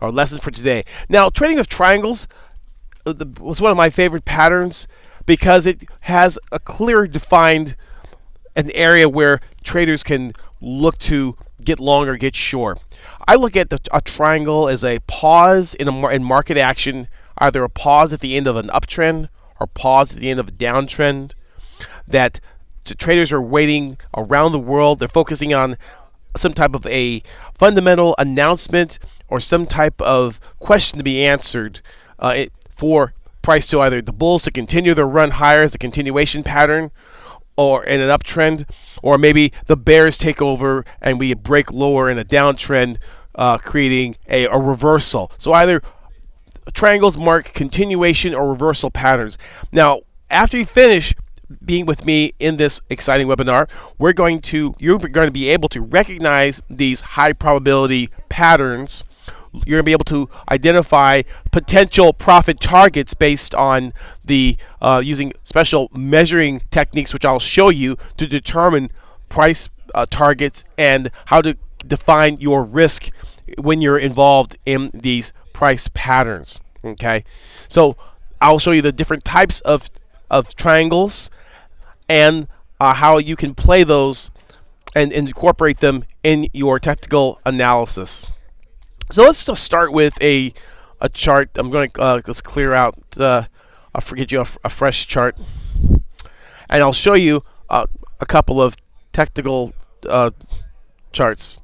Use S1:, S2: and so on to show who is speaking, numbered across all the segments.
S1: or lessons for today. Now, trading with triangles was one of my favorite patterns because it has a clear defined an area where traders can look to get long or get short. I look at a triangle as a pause in market action, either a pause at the end of an uptrend or pause at the end of a downtrend. That the traders are waiting around the world. They're focusing on some type of a fundamental announcement or some type of question to be answered for price to either the bulls to continue their run higher as a continuation pattern or in an uptrend, or maybe the bears take over and we break lower in a downtrend, creating a reversal. So either triangles mark continuation or reversal patterns. Now, after you finish being with me in this exciting webinar, you're going to be able to recognize these high probability patterns. You're going to be able to identify potential profit targets based on the using special measuring techniques, which I'll show you to determine price targets and how to define your risk when you're involved in these price patterns. Okay, so I'll show you the different types of triangles and how you can play those and incorporate them in your technical analysis. So let's start with a chart. I'm going to let's clear out. I'll forget you a fresh chart, and I'll show you a couple of technical charts,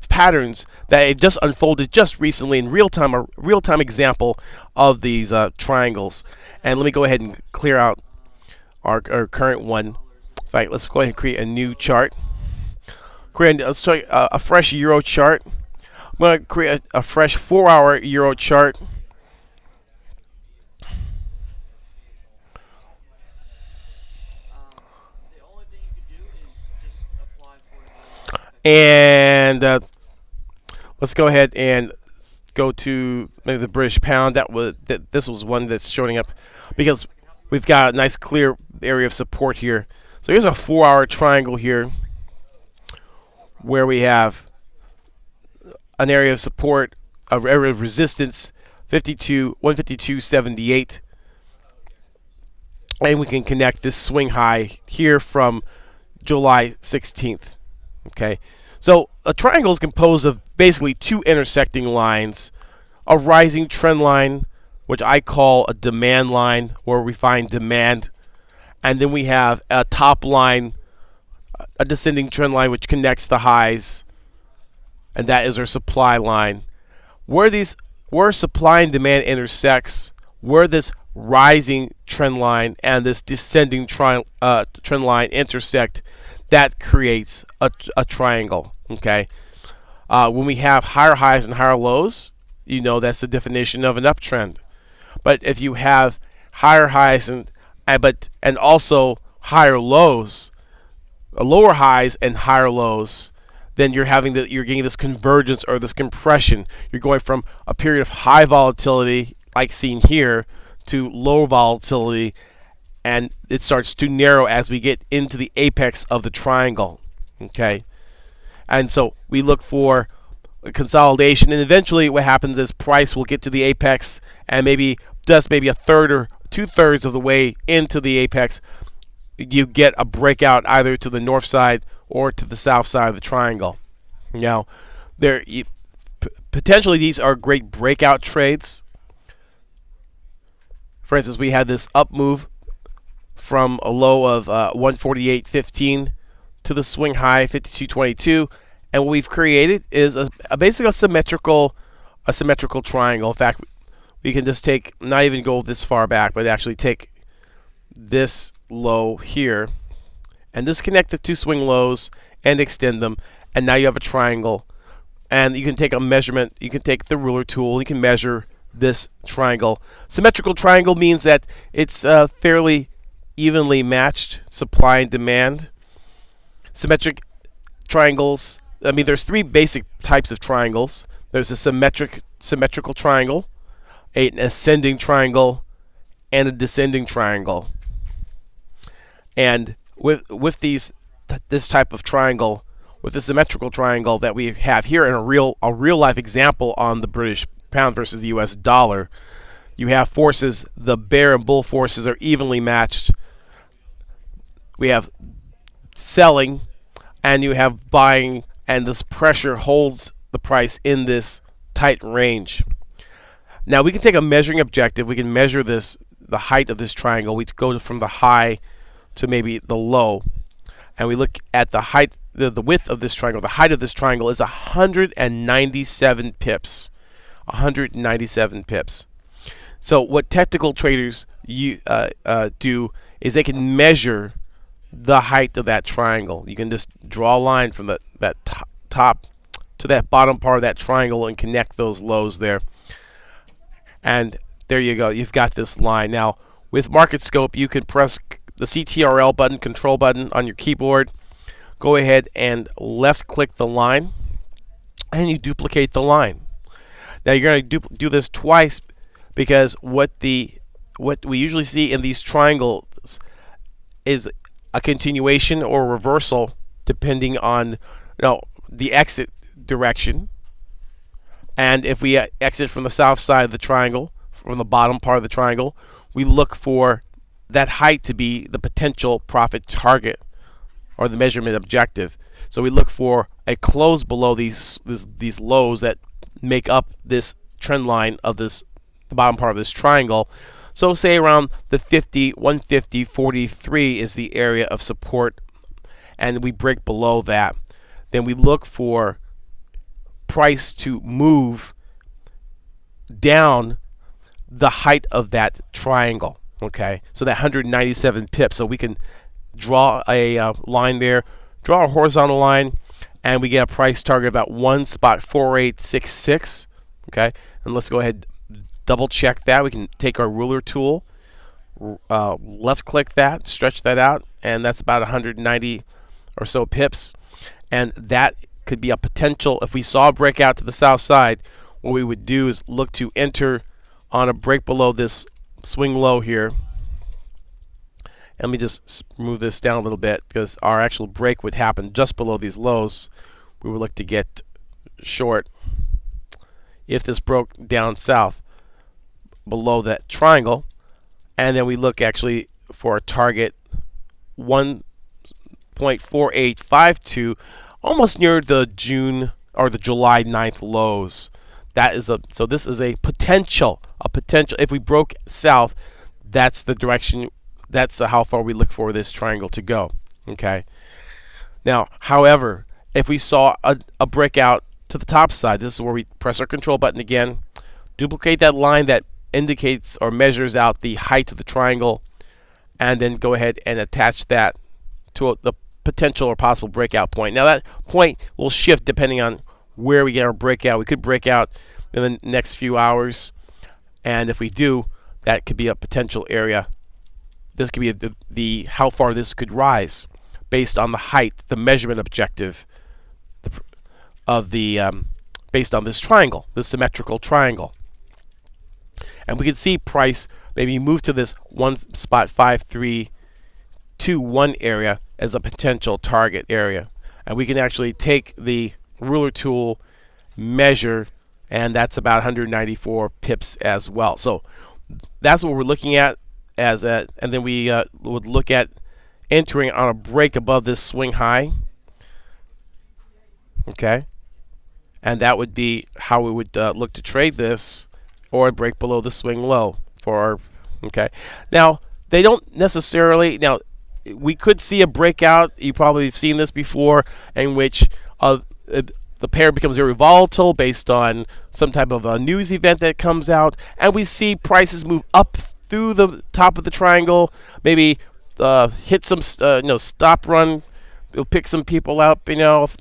S1: patterns that it just unfolded just recently in real time. A real time example of these triangles. And let me go ahead and clear out our current one. In fact, let's go ahead and create a new chart. Let's show you a fresh Euro chart. I'm going to create a fresh 4-hour Euro chart. And let's go ahead and go to maybe the British pound. This was one that's showing up because we've got a nice clear area of support here. So here's a 4-hour triangle here where we have an area of support, an area of resistance, 152.78, and we can connect this swing high here from July 16th. Okay, so a triangle is composed of basically two intersecting lines, a rising trend line, which I call a demand line, where we find demand, and then we have a top line, a descending trend line, which connects the highs, and that is our supply line. Where supply and demand intersects, where this rising trend line and this descending trend line intersect, that creates a triangle. Okay, when we have higher highs and higher lows, you know that's the definition of an uptrend. But if you have higher highs and also higher lows, lower highs and higher lows, then you're getting this convergence or this compression. You're going from a period of high volatility, like seen here, to low volatility, and it starts to narrow as we get into the apex of the triangle. Okay, and so we look for a consolidation, and eventually what happens is price will get to the apex, and maybe a third or 2/3 of the way into the apex, you get a breakout either to the north side or to the south side of the triangle. Now, potentially these are great breakout trades. For instance, we had this up move from a low of 148.15 to the swing high 52.22, and what we've created is basically a symmetrical triangle. In fact, we can just not even go this far back, but actually take this low here and disconnect the two swing lows and extend them, and now you have a triangle. And you can take a measurement, you can take the ruler tool, you can measure this triangle. Symmetrical triangle means that it's fairly evenly matched supply and demand. Symmetric triangles, there's three basic types of triangles. There's a symmetrical triangle, an ascending triangle, and a descending triangle. And with this type of triangle, with the symmetrical triangle that we have here in a real life example on the British pound versus the US dollar. You have forces, the bear and bull forces are evenly matched. We have selling and you have buying, and this pressure holds the price in this tight range. Now we can take a measuring objective. We can measure this, the height of this triangle. We go from the high to maybe the low, and we look at the height, the width of this triangle. The height of this triangle is 197 pips. 197 pips. So what technical traders do is they can measure the height of that triangle. You can just draw a line from that top to that bottom part of that triangle and connect those lows there. And there you go. You've got this line. Now, with Market Scope, you can press the CTRL button, control button on your keyboard. Go ahead and left-click the line, and you duplicate the line. Now, you're going to do this twice because what we usually see in these triangles is a continuation or reversal depending on the exit direction. And if we exit from the south side of the triangle, from the bottom part of the triangle, we look for that height to be the potential profit target or the measurement objective. So we look for a close below these lows that make up this trend line of the bottom part of this triangle. So say around the 150.43 is the area of support, and we break below that. Then we look for price to move down the height of that triangle. Okay, so that 197 pips. So we can draw a line there, draw a horizontal line, and we get a price target about 1.4866. Okay, and let's go ahead and double check that. We can take our ruler tool, left click that, stretch that out, and that's about 190 or so pips. And that could be a potential. If we saw a breakout to the south side, what we would do is look to enter on a break below this swing low here. And let me just move this down a little bit because our actual break would happen just below these lows. We would look to get short if this broke down south below that triangle, and then we look actually for a target 1.4852, almost near the June or the July 9th lows. That is so this is a potential. If we broke south, that's the direction. That's how far we look for this triangle to go. Okay. Now, however, if we saw a breakout to the top side, this is where we press our control button again, duplicate that line that indicates or measures out the height of the triangle, and then go ahead and attach that to the potential or possible breakout point. Now that point will shift depending on where we get our breakout. We could break out in the next few hours, and if we do, that could be a potential area. This could be the how far this could rise based on the height, the measurement objective of the based on this triangle, this symmetrical triangle. And we can see price maybe move to this 1.5321 area as a potential target area. And we can actually take the ruler tool, measure, and that's about 194 pips as well. So that's what we're looking at and then we would look at entering on a break above this swing high. Okay, and that would be how we would look to trade this, or break below the swing low for our. Okay, now they don't necessarily. Now we could see a breakout. You probably have seen this before, in which the pair becomes very volatile based on some type of a news event that comes out, and we see prices move up through the top of the triangle, maybe hit some stop run. It'll pick some people up. They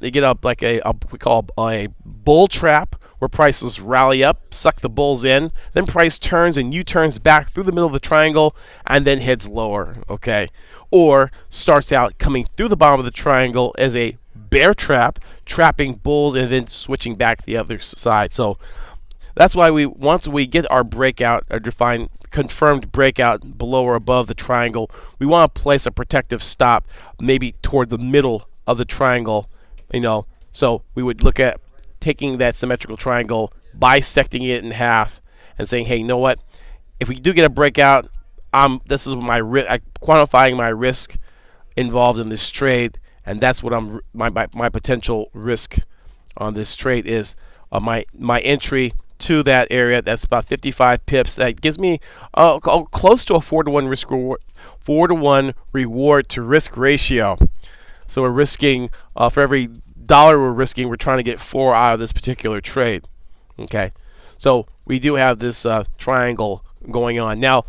S1: get up like we call a bull trap, where prices rally up, suck the bulls in, then price turns and U-turns back through the middle of the triangle and then heads lower. Okay, or starts out coming through the bottom of the triangle as a bear trap, trapping bulls and then switching back the other side. So that's why once we get our breakout, our defined confirmed breakout below or above the triangle, we want to place a protective stop maybe toward the middle of the triangle So we would look at taking that symmetrical triangle, bisecting it in half, and saying, hey, you know what? If we do get a breakout, this is my quantifying my risk involved in this trade, and that's what my potential risk on this trade is. My entry to that area, that's about 55 pips. That gives me close to a 4-to-1 risk reward, 4-to-1 reward to risk ratio. So we're risking for every dollar we're risking, we're trying to get 4 out of this particular trade. Okay, so we do have this triangle going on now.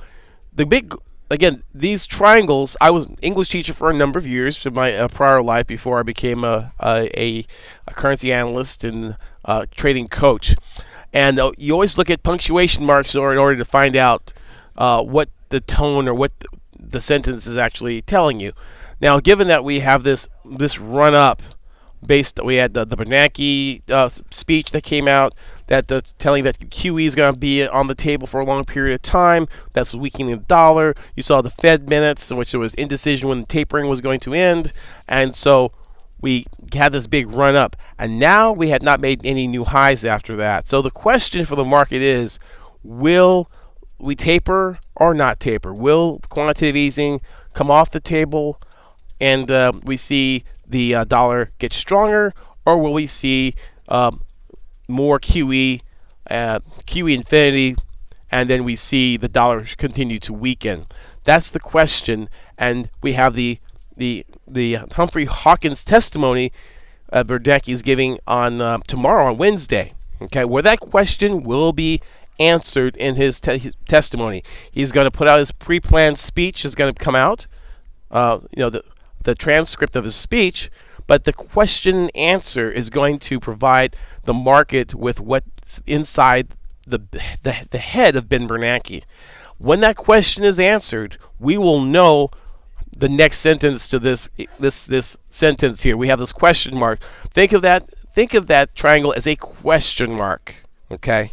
S1: Again, these triangles, I was an English teacher for a number of years in my prior life before I became a currency analyst and trading coach. And you always look at punctuation marks in order to find out what the tone or what the sentence is actually telling you. Now, given that we have this run up, we had the Bernanke speech that came out that telling that QE is going to be on the table for a long period of time. That's weakening the dollar. You saw the Fed minutes in which there was indecision when the tapering was going to end, and so we had this big run up, and now we had not made any new highs after that. So the question for the market is, will we taper or not taper? Will quantitative easing come off the table and we see the dollar get stronger, or will we see more QE infinity, and then we see the dollar continue to weaken? That's the question, and we have the Humphrey Hawkins testimony Bernanke is giving on tomorrow, on Wednesday. Okay, where that question will be answered in his testimony. He's going to put out his pre-planned speech. Is going to come out. The transcript of his speech, but the question and answer is going to provide the market with what's inside the head of Ben Bernanke. When that question is answered, we will know the next sentence to this sentence here. We have this question mark. Think of that triangle as a question mark. Okay.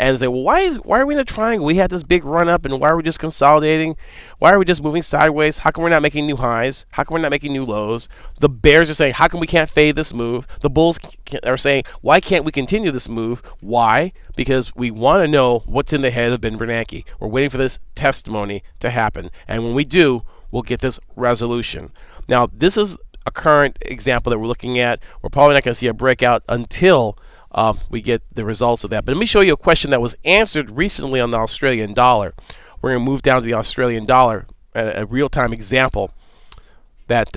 S1: And say, well, why are we in a triangle? We had this big run up, and why are we just consolidating? Why are we just moving sideways? How come we're not making new highs? How come we're not making new lows? The bears are saying, how come we can't fade this move? The bulls are saying, why can't we continue this move? Why? Because we want to know what's in the head of Ben Bernanke. We're waiting for this testimony to happen, and when we do, we'll get this resolution. Now, this is a current example that we're looking at. We're probably not going to see a breakout until we get the results of that. But let me show you a question that was answered recently on the Australian dollar. We're going to move down to the Australian dollar, a real-time example that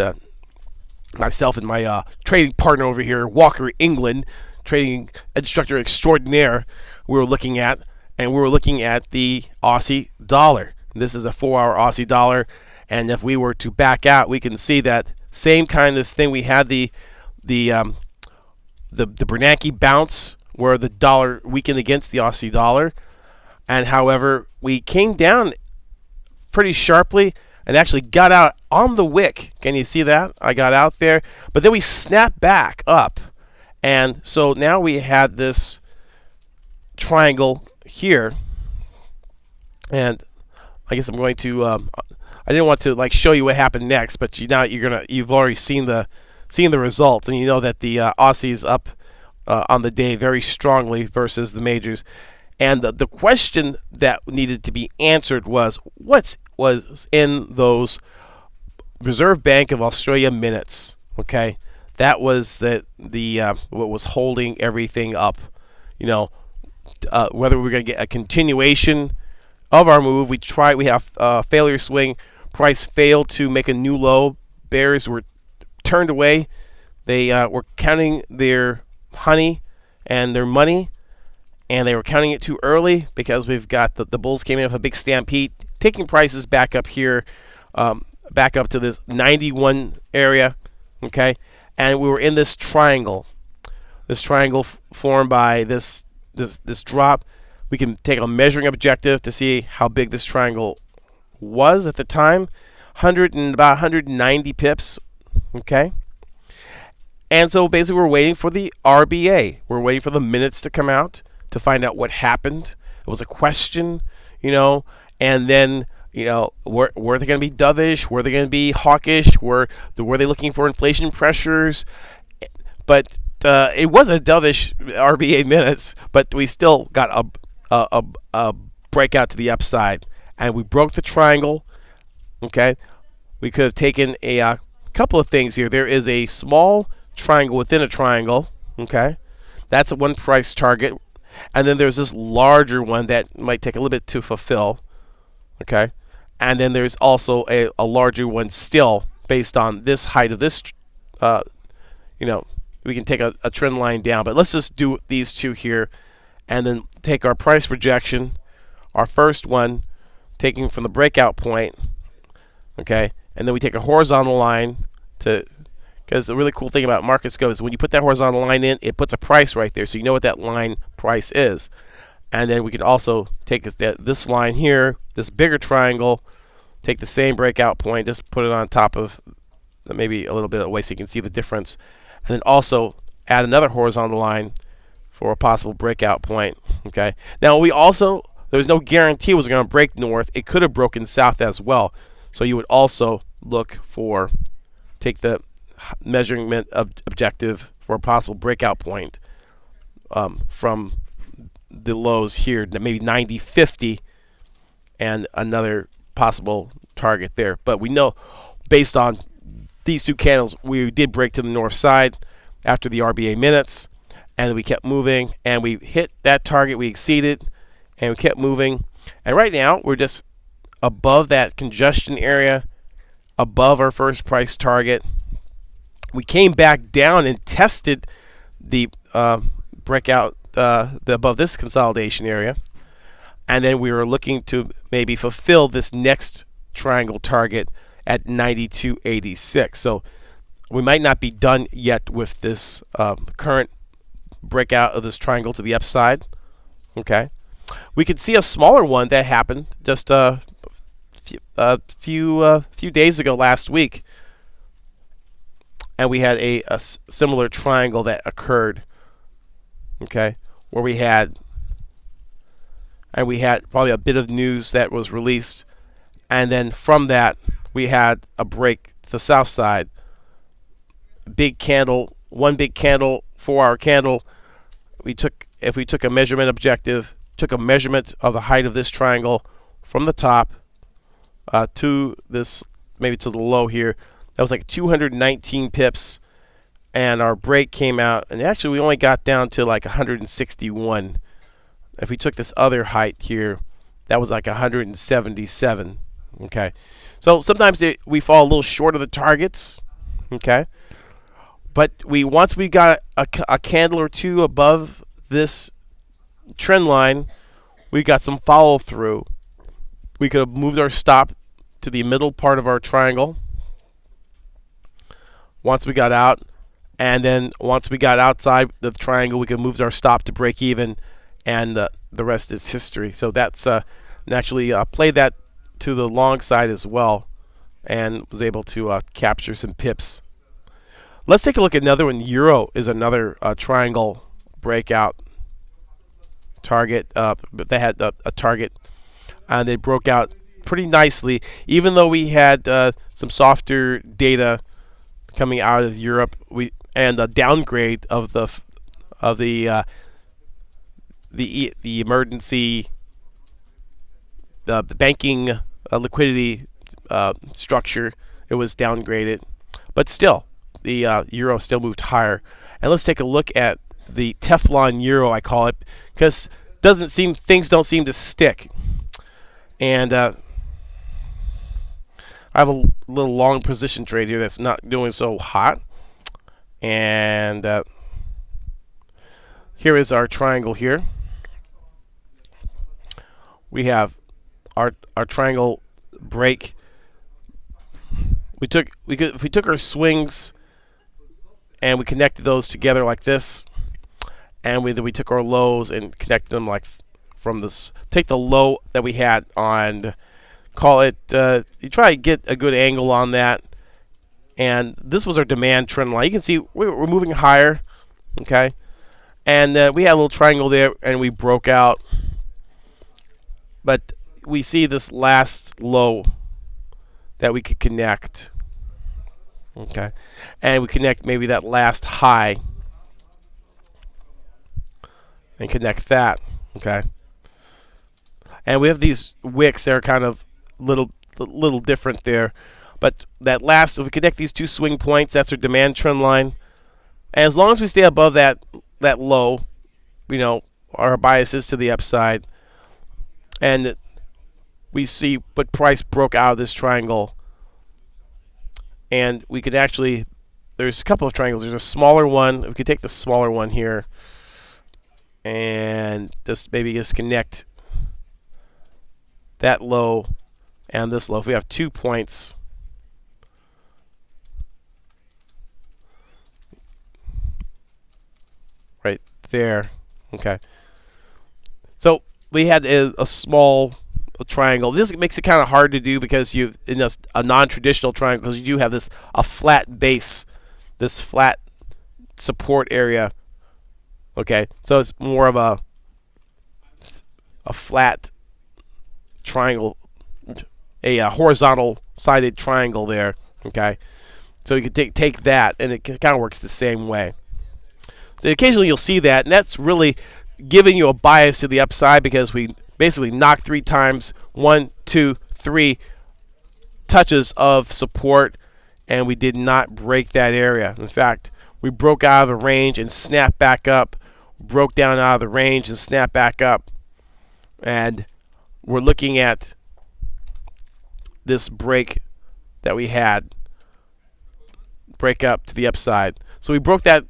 S1: myself and my trading partner over here, Walker England, trading instructor extraordinaire, we were looking at, and we were looking at the Aussie dollar. This is a 4-hour Aussie dollar, and if we were to back out, we can see that same kind of thing. We had the Bernanke bounce where the dollar weakened against the Aussie dollar, and however we came down pretty sharply and actually got out on the wick. Can you see that? I got out there, but then we snapped back up, and so now we had this triangle here, and I guess I'm going to I didn't want to show you what happened next, but you've already seen the results, and you know that the Aussie's up on the day very strongly versus the majors. And the question that needed to be answered was, what was in those Reserve Bank of Australia minutes? Okay, that was what was holding everything up. Whether we're going to get a continuation of our move. We have failure swing. Price failed to make a new low. Bears were turned away. They were counting their honey and their money, and they were counting it too early because we've got the bulls came in with a big stampede, taking prices back up here, back up to this 91 area. Okay, and we were in this triangle formed by this drop. We can take a measuring objective to see how big this triangle was at the time, about 190 pips. Okay, and so basically we're waiting for the RBA. We're waiting for the minutes to come out to find out what happened. It was a question, and then were they going to be dovish? Were they going to be hawkish? Were they looking for inflation pressures? but it was a dovish RBA minutes, but we still got a breakout to the upside, and we broke the triangle. Okay, we could have taken a couple of things here. There is a small triangle within a triangle. Okay, that's a one price target, and then there's this larger one that might take a little bit to fulfill. Okay, and then there's also a larger one still based on this height of this. We can take a trend line down, but let's just do these two here, and then take our price projection, our first one, taking from the breakout point. Okay, and then we take a horizontal line because the really cool thing about MarketScope is when you put that horizontal line in, it puts a price right there, so you know what that line price is. And then we can also take this line here, this bigger triangle, take the same breakout point, just put it on top of maybe a little bit away so you can see the difference, and then also add another horizontal line for a possible breakout point. Okay. Now there's no guarantee it was going to break north. It could have broken south as well. So you would also look for, take the measurement objective for a possible breakout point from the lows here, maybe 90.50, and another possible target there. But we know based on these two candles, we did break to the north side after the RBA minutes, and we kept moving, and we hit that target, we exceeded, and we kept moving. And right now, we're just above that congestion area, above our first price target. We came back down and tested the breakout above this consolidation area, and then we were looking to maybe fulfill this next triangle target at 92.86. So we might not be done yet with this current breakout of this triangle to the upside. Okay, we could see a smaller one that happened just a few days ago, last week, and we had a similar triangle that occurred. Okay, where we had probably a bit of news that was released, and then from that we had a break to the south side. Big candle, one big candle, 4-hour candle. If we took a measurement objective, took a measurement of the height of this triangle from the top to this, maybe to the low here, that was like 219 pips, and our break came out, and actually we only got down to like 161. If we took this other height here, that was like 177. Okay, so sometimes we fall a little short of the targets. Okay, but once we got a candle or two above this trend line, we got some follow through. We could have moved our stop to the middle part of our triangle once we got out, and then once we got outside the triangle, we could move our stop to break even, and the rest is history. So that's actually played that to the long side as well, and was able to capture some pips. Let's take a look at another one. Euro is another triangle breakout target. They had a target, and they broke out pretty nicely, even though we had some softer data coming out of Europe. And a downgrade of the emergency the banking liquidity structure. It was downgraded, but still the euro still moved higher. And let's take a look at the Teflon euro, I call it, because things don't seem to stick. And I have a little long position trade here that's not doing so hot. And here is our triangle here. We have our triangle break. If we took our swings and we connected those together like this, and we took our lows and connected them like from this. Take the low that we had on, call it. You try to get a good angle on that, and this was our demand trend line. You can see we're moving higher, okay, and we had a little triangle there, and we broke out, but we see this last low that we could connect, okay, and we connect maybe that last high, and connect that. Okay. And we have these wicks that are kind of little different there. But that last, if we connect these two swing points, that's our demand trend line. And as long as we stay above that low, our bias is to the upside. And we see what price broke out of this triangle. And we could actually, there's a couple of triangles. There's a smaller one. We could take the smaller one here and maybe just connect that low and this low. If we have 2 points, right there. Okay. So we had a small triangle. This makes it kind of hard to do because you in a non-traditional triangle, because you do have a flat base, this flat support area. Okay, so it's more of a flat triangle, a horizontal sided triangle there. Okay, so you can take that, and it kind of works the same way. So occasionally you'll see that, and that's really giving you a bias to the upside, because we basically knocked 3 times, 1, 2, 3 touches of support, and we did not break that area. In fact, we broke out of the range and snapped back up, broke down out of the range and snapped back up. And we're looking at this break that we had, break up to the upside. So we broke that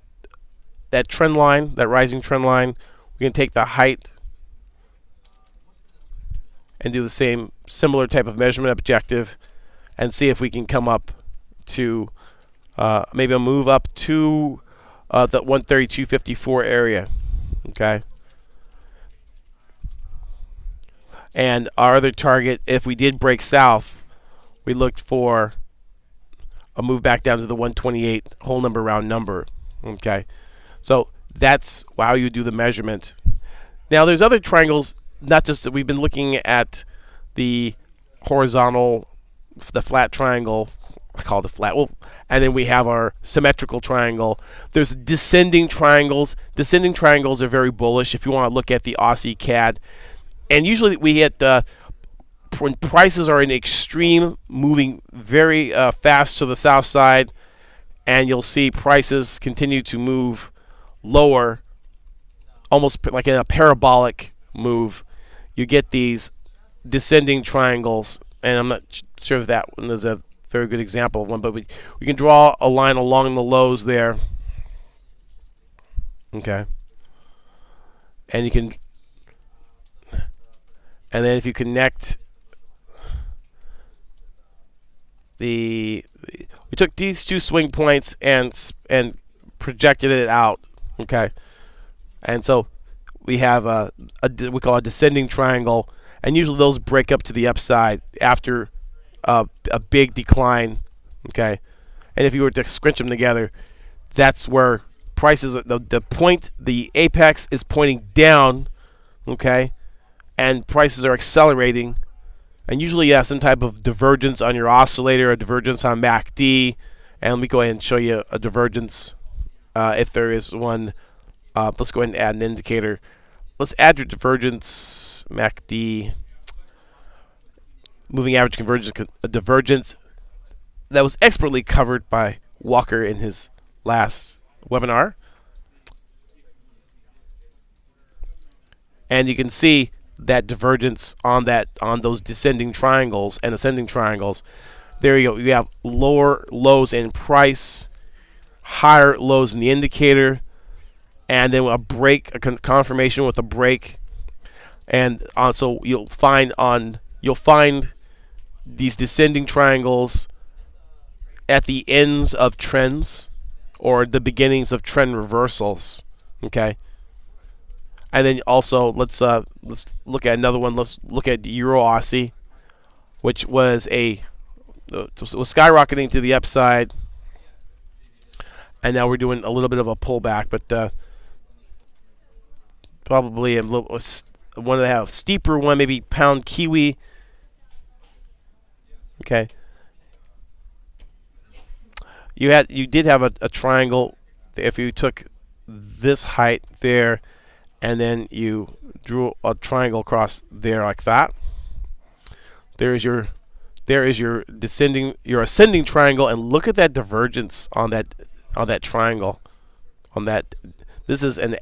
S1: trend line, that rising trend line. We can take the height and do the similar type of measurement objective and see if we can come up to maybe a move up to the 132.54 area. Okay. And our other target, if we did break south, we looked for a move back down to the 128 whole number round number. Okay. So that's how you do the measurement. Now there's other triangles, not just that we've been looking at the horizontal, the flat triangle, I call it the flat, and then we have our symmetrical triangle. There's descending triangles. Descending triangles are very bullish if you want to look at the Aussie CAD. And usually we hit when prices are in extreme, moving very fast to the south side, and you'll see prices continue to move lower, almost like in a parabolic move. You get these descending triangles, and I'm not sure if that one is a very good example of one, but we can draw a line along the lows there. Okay. And you can, and then if you connect we took these 2 swing points and projected it out. Okay. And so we have we call a descending triangle, and usually those break up to the upside after a big decline. Okay. And if you were to scrunch them together, that's where prices, the apex is pointing down. Okay. And prices are accelerating. And usually you have some type of divergence on your oscillator, a divergence on MACD. And let me go ahead and show you a divergence if there is one. Let's go ahead and add an indicator. Let's add your divergence, MACD, moving average convergence, a divergence that was expertly covered by Walker in his last webinar. And you can see that divergence on those descending triangles and ascending triangles. There you go. You have lower lows in price, higher lows in the indicator, and then a break, a confirmation with a break. And so you'll find these descending triangles at the ends of trends or the beginnings of trend reversals. Okay. And then also let's look at another one. Let's look at the Euro Aussie, which was skyrocketing to the upside, and now we're doing a little bit of a pullback, but probably a little one that have steeper one, maybe pound Kiwi. Okay. You did have a triangle if you took this height there and then you drew a triangle across there like that. There is your your ascending triangle, and look at that divergence on that triangle. On that, this is an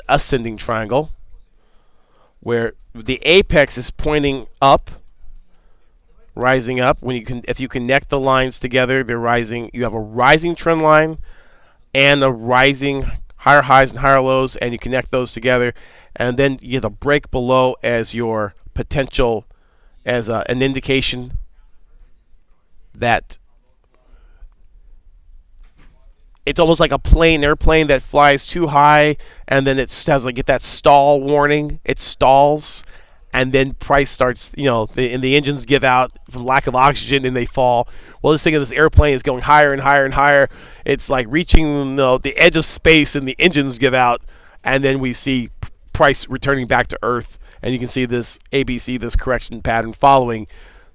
S1: ascending triangle where the apex is pointing up, rising up. If you connect the lines together, they're rising. You have a rising trend line and a rising higher highs and higher lows, and you connect those together, and then you get a break below as your potential, as an indication that it's almost like an airplane that flies too high, and then it has like get that stall warning. It stalls, and then price starts. And the engines give out from lack of oxygen, and they fall. Well, this thing of this airplane is going higher and higher and higher. It's like reaching the edge of space, and the engines give out, and then we see price returning back to Earth, and you can see this ABC, this correction pattern following.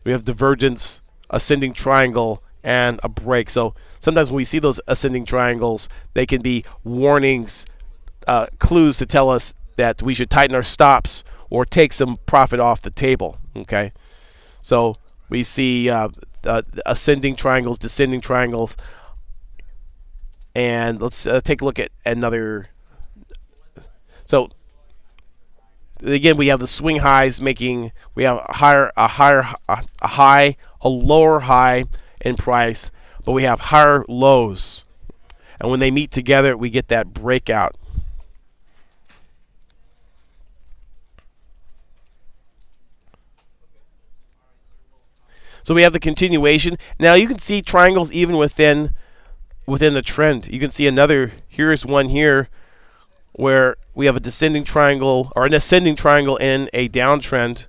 S1: We have divergence, ascending triangle, and a break. So sometimes when we see those ascending triangles, they can be warnings, clues to tell us that we should tighten our stops or take some profit off the table. Okay, so we see ascending triangles, descending triangles, and let's take a look at another. So again, we have the swing highs making. We have a high, a lower high in price, but we have higher lows, and when they meet together, we get that breakout. So we have the continuation. Now you can see triangles even within the trend. You can see another. Here's one here where we have a descending triangle or an ascending triangle in a downtrend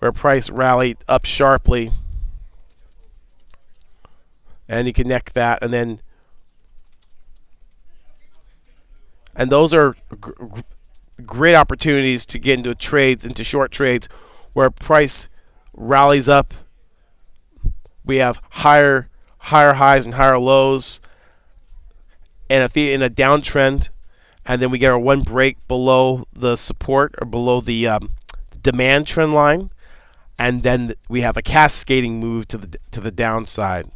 S1: where price rallied up sharply, and you connect that, and those are great opportunities to get into short trades where price rallies up. We have higher highs and higher lows, and if in a downtrend, and then we get our one break below the support or below the demand trend line, and then we have a cascading move to the downside.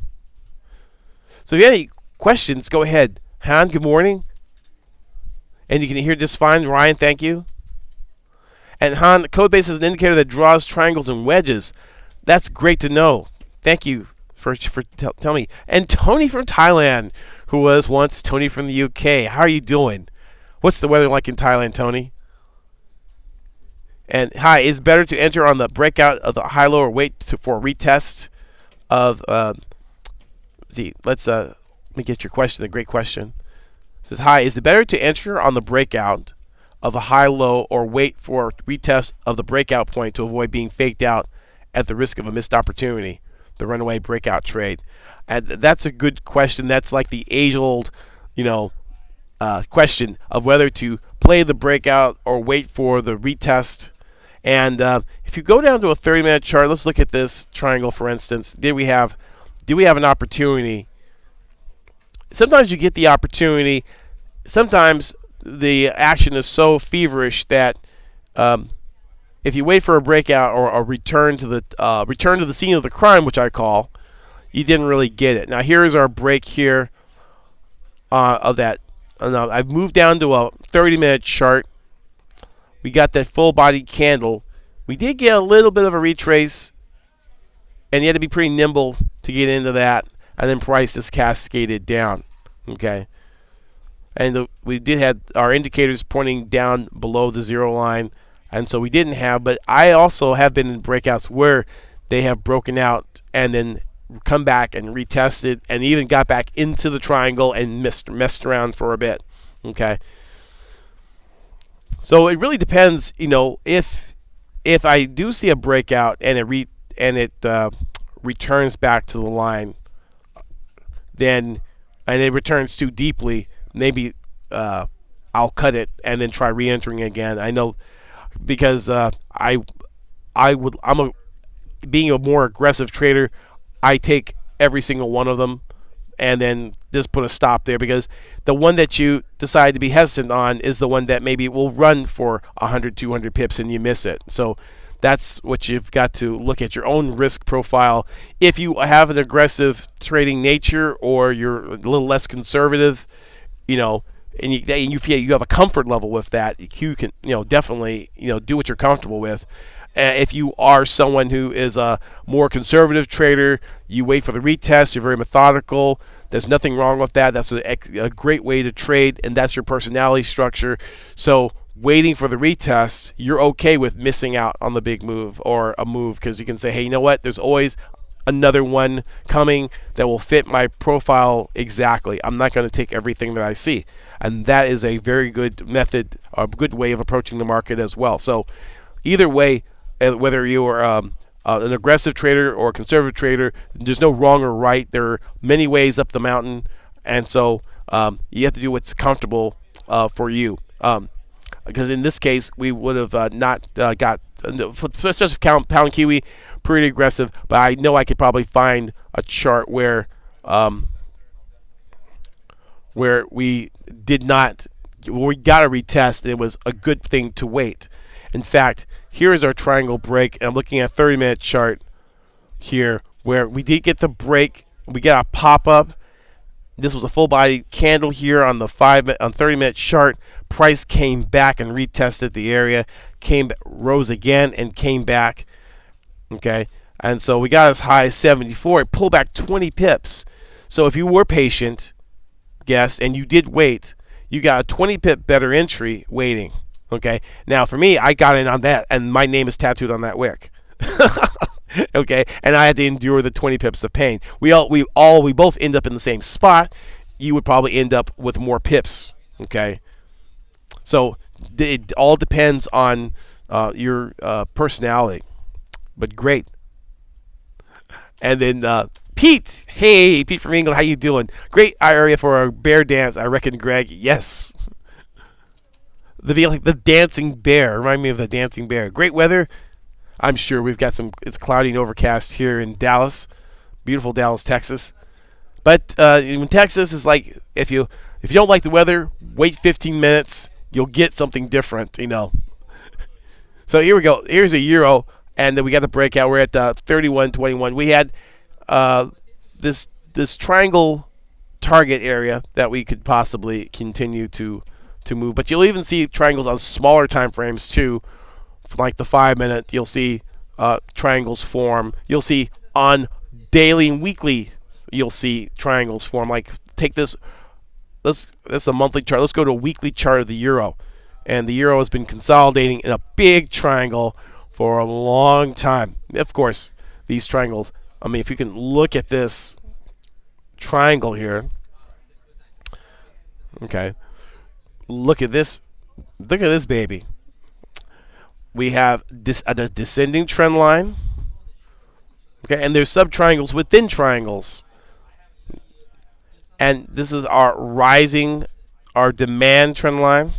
S1: So if you have any questions, go ahead. Han, good morning. And you can hear just fine. Ryan, thank you. And Han, code base is an indicator that draws triangles and wedges. That's great to know. Thank you for telling me. And Tony from Thailand, who was once Tony from the UK. How are you doing? What's the weather like in Thailand, Tony? And hi, it's better to enter on the breakout of the high lower wait for a retest of let me get your question. A great question. It says, hi, is it better to enter on the breakout of a high low or wait for retest of the breakout point to avoid being faked out at the risk of a missed opportunity, the runaway breakout trade? And that's a good question. That's like the age-old, question of whether to play the breakout or wait for the retest. And if you go down to a 30-minute chart, let's look at this triangle, for instance. Did we have an opportunity? Sometimes you get the opportunity. Sometimes the action is so feverish that if you wait for a breakout or a return to the scene of the crime, which I call, you didn't really get it. Now here's our break here of that. Now I've moved down to a 30-minute chart. We got that full body candle. We did get a little bit of a retrace, and you had to be pretty nimble to get into that, and then price is cascaded down. Okay, and we did have our indicators pointing down below the zero line, and so we didn't have. But I also have been in breakouts where they have broken out and then come back and retested, and even got back into the triangle and messed around for a bit. Okay, so it really depends. If I do see a breakout and it returns back to the line, and it returns too deeply, maybe I'll cut it and then try re-entering again. I know because being a more aggressive trader, I take every single one of them and then just put a stop there, because the one that you decide to be hesitant on is the one that maybe will run for 100, 200 pips and you miss it. So that's what you've got to look at, your own risk profile. If you have an aggressive trading nature, or you're a little less conservative, and you feel you have a comfort level with that, you can definitely do what you're comfortable with. If you are someone who is a more conservative trader, you wait for the retest, you're very methodical. There's nothing wrong with that. That's a great way to trade, and that's your personality structure. So waiting for the retest, you're okay with missing out on the big move or a move, because you can say, hey, you know what? There's always another one coming that will fit my profile exactly. I'm not going to take everything that I see. And that is a very good method, a good way of approaching the market as well. So either way, whether you are an aggressive trader or a conservative trader, there's no wrong or right. There are many ways up the mountain, and so you have to do what's comfortable for you. Because in this case, we would have not got, especially pound kiwi, pretty aggressive. But I know I could probably find a chart where we got a retest, and it was a good thing to wait. In fact, here is our triangle break, and I'm looking at a 30-minute chart here where we did get the break. We got a pop-up. This was a full-body candle here on the 30-minute chart. Price came back and retested the area, rose again and came back. Okay, and so we got as high as 74. It pulled back 20 pips. So if you were patient, guess, and you did wait, you got a 20 pip better entry waiting. Okay, now for me, I got in on that, and my name is tattooed on that wick. Okay, and I had to endure the 20 pips of pain. We both end up in the same spot. You would probably end up with more pips. Okay, so it all depends on your personality. But great. And then Pete, hey, Pete from England, how you doing? Great area for a bear dance, I reckon, Greg. Yes. The dancing bear. Remind me of the dancing bear. Great weather. I'm sure we've got it's cloudy and overcast here in Dallas. Beautiful Dallas, Texas. But in Texas, is like, if you don't like the weather, wait 15 minutes. You'll get something different, So here we go. Here's a euro, and then we got the breakout. We're at 31.21. We had this triangle target area that we could possibly continue to move, but you'll even see triangles on smaller time frames too, like the 5-minute. You'll see triangles form. You'll see on daily and weekly, you'll see triangles form. Like, take this. That's a monthly chart. Let's go to a weekly chart of the euro, and the euro has been consolidating in a big triangle for a long time. Of course, these triangles, I mean, if you can look at this triangle here, okay, look at this baby. We have a descending trend line, okay, and there's sub-triangles within triangles. And this is our demand trend line,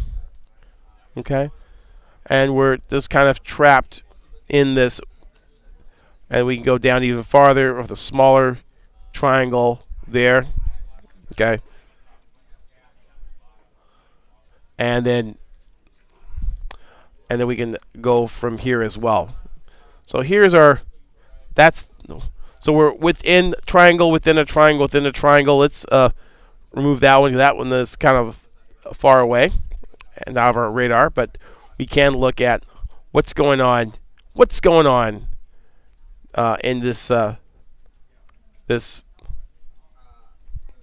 S1: okay? And we're just kind of trapped in this, and we can go down even farther with a smaller triangle there, okay? And then we can go from here as well. So here's so we're within triangle, within a triangle, within a triangle. Let's remove that one. That one is kind of far away and out of our radar, but we can look at what's going on. What's going on in this this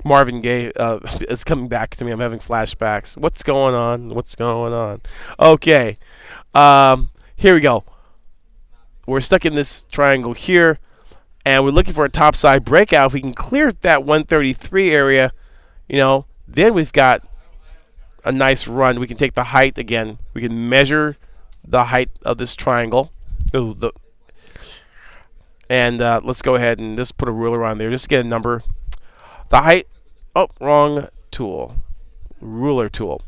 S1: Marvin Gaye? It's coming back to me. I'm having flashbacks. What's going on? What's going on? Okay, here we go. We're stuck in this triangle here, and we're looking for a topside breakout. If we can clear that 133 area, then we've got a nice run. We can take the height again. We can measure the height of this triangle. And let's go ahead and just put a ruler on there. Just to get a number. The height. Oh, wrong tool. Ruler tool.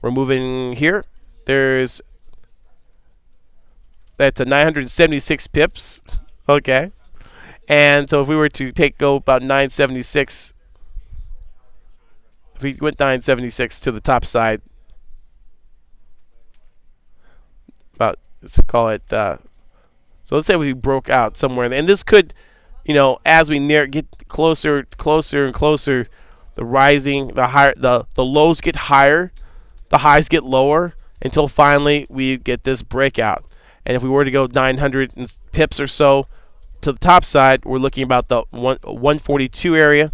S1: We're moving here. That's a 976 pips. Okay. And so if we were to go about 976 if we went 976 to the top side, about, let's call it, so let's say we broke out somewhere, and this could, as we get closer and closer, the lows get higher, the highs get lower, until finally we get this breakout. And if we were to go 900 pips or so to the top side, we're looking about the 142 area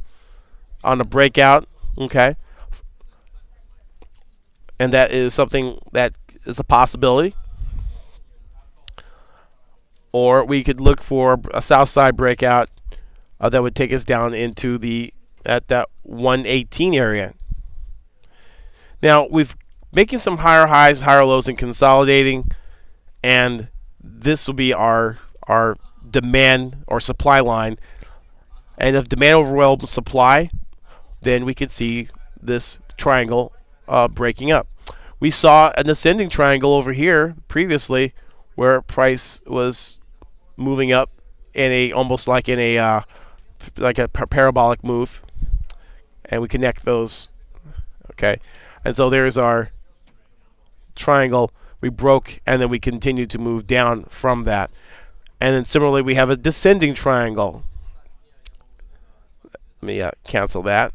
S1: on the breakout, okay? And that is something that is a possibility. Or we could look for a south side breakout that would take us down into that 118 area. Now we've making some higher highs, higher lows, and consolidating, and this will be our demand or supply line. And if demand overwhelms supply, then we could see this triangle breaking up. We saw an ascending triangle over here previously, where price was moving up in almost like a parabolic move, and we connect those. Okay, and so there's our triangle. We broke, and then we continued to move down from that. And then similarly, we have a descending triangle. Let me cancel that.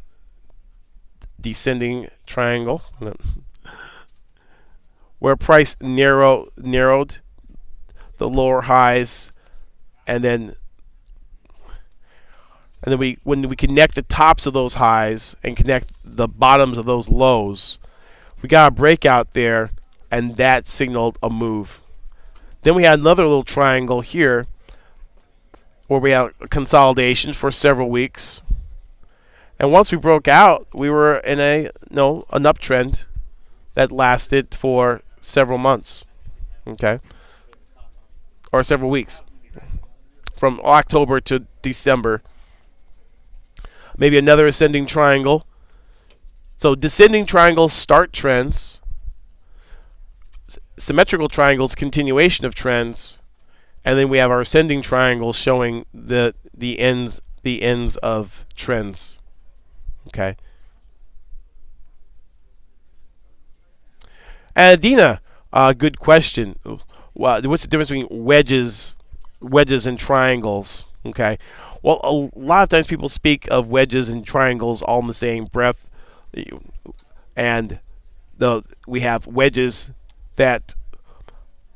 S1: Descending triangle, where price narrowed the lower highs, and then when we connect the tops of those highs and connect the bottoms of those lows, we got a breakout there, and that signaled a move. Then we had another little triangle here where we had a consolidation for several weeks. And once we broke out, we were in an uptrend that lasted for several months, okay, or several weeks, from October to December. Maybe another ascending triangle. So descending triangles start trends. Symmetrical triangles continuation of trends, and then we have our ascending triangles showing the ends of trends. Okay. And Adina, good question. What's the difference between wedges and triangles? Okay. Well, a lot of times people speak of wedges and triangles all in the same breath, and we have wedges that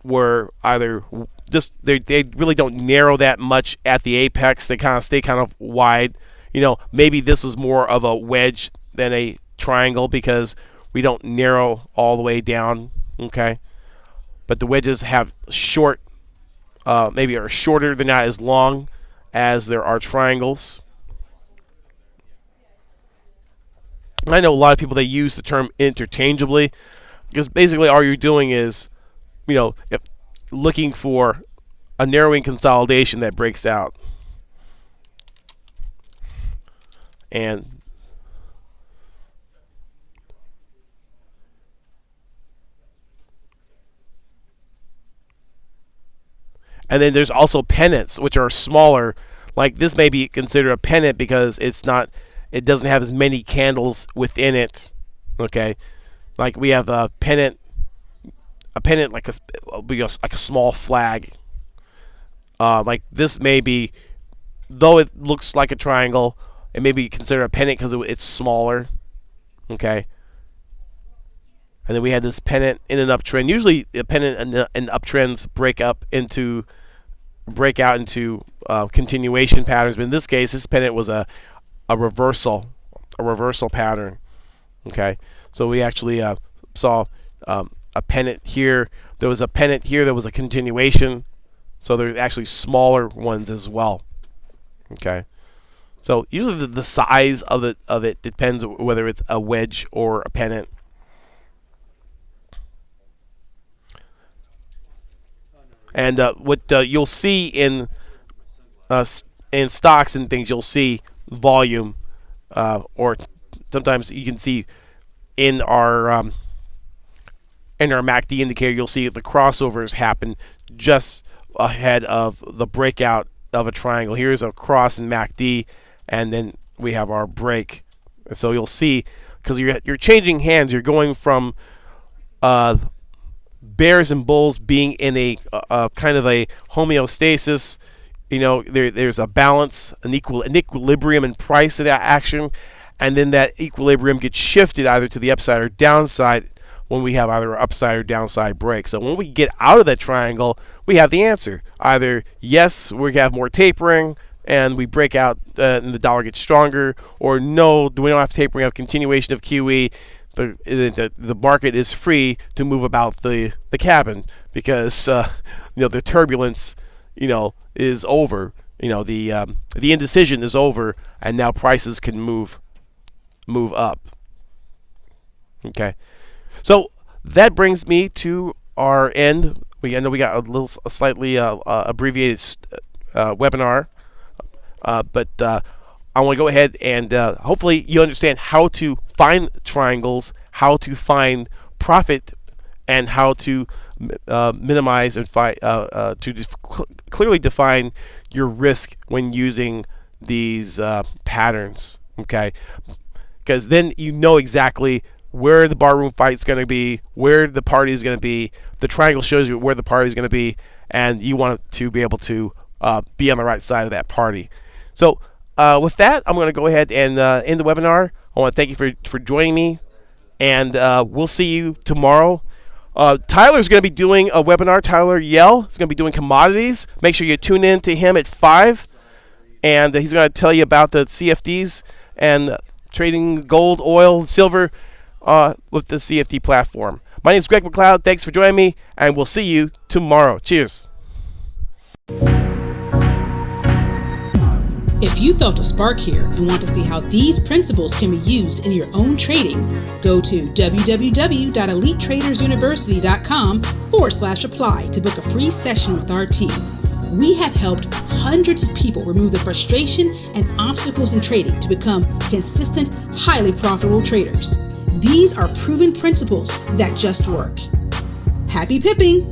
S1: were either just they really don't narrow that much at the apex. They kind of stay kind of wide. Maybe this is more of a wedge than a triangle because we don't narrow all the way down. Okay, but the wedges have short, maybe are shorter. They're not as long as there are triangles. I know a lot of people, they use the term interchangeably, because basically all you're doing is, if looking for a narrowing consolidation that breaks out. And then there's also pennants, which are smaller. Like this may be considered a pennant because it doesn't have as many candles within it. Okay, like we have a pennant like a small flag. Like this may be, though it looks like a triangle, it may be considered a pennant because it's smaller. Okay. And then we had this pennant in an uptrend. Usually, a pennant and uptrends break out into continuation patterns. But in this case, this pennant was a reversal pattern. Okay, so we actually saw a pennant here. There was a pennant here. There was a continuation. So there are actually smaller ones as well. Okay, so usually the size of it depends whether it's a wedge or a pennant. And what you'll see in stocks and things, you'll see volume, or sometimes you can see in our MACD indicator, you'll see the crossovers happen just ahead of the breakout of a triangle. Here's a cross in MACD, and then we have our break. And so you'll see because you're changing hands. You're going from bears and bulls being in a kind of a homeostasis. There's a balance, an equilibrium in price of that action, and then that equilibrium gets shifted either to the upside or downside when we have either upside or downside break. So when we get out of that triangle, we have the answer. Either yes, we have more tapering and we break out and the dollar gets stronger, or no, we don't have tapering, we have continuation of QE. The market is free to move about the cabin because the turbulence is over. The indecision is over, and now prices can move up. Okay. So that brings me to our end. I know we got a slightly abbreviated webinar, but I want to go ahead and hopefully you understand how to find triangles, how to find profit, and how to minimize and clearly define your risk when using these patterns. Okay, because then you know exactly where the barroom fight's going to be, where the party is going to be. The triangle shows you where the party is going to be, and you want to be able to be on the right side of that party. So with that, I'm going to go ahead and end the webinar. I want to thank you for joining me, and we'll see you tomorrow. Tyler's going to be doing a webinar. Tyler Yell is going to be doing commodities. Make sure you tune in to him at 5, and he's going to tell you about the CFDs and trading gold, oil, silver with the CFD platform. My name is Greg McLeod. Thanks for joining me, and we'll see you tomorrow. Cheers.
S2: If you felt a spark here and want to see how these principles can be used in your own trading, go to www.elitetradersuniversity.com/apply to book a free session with our team. We have helped hundreds of people remove the frustration and obstacles in trading to become consistent, highly profitable traders. These are proven principles that just work. Happy pipping!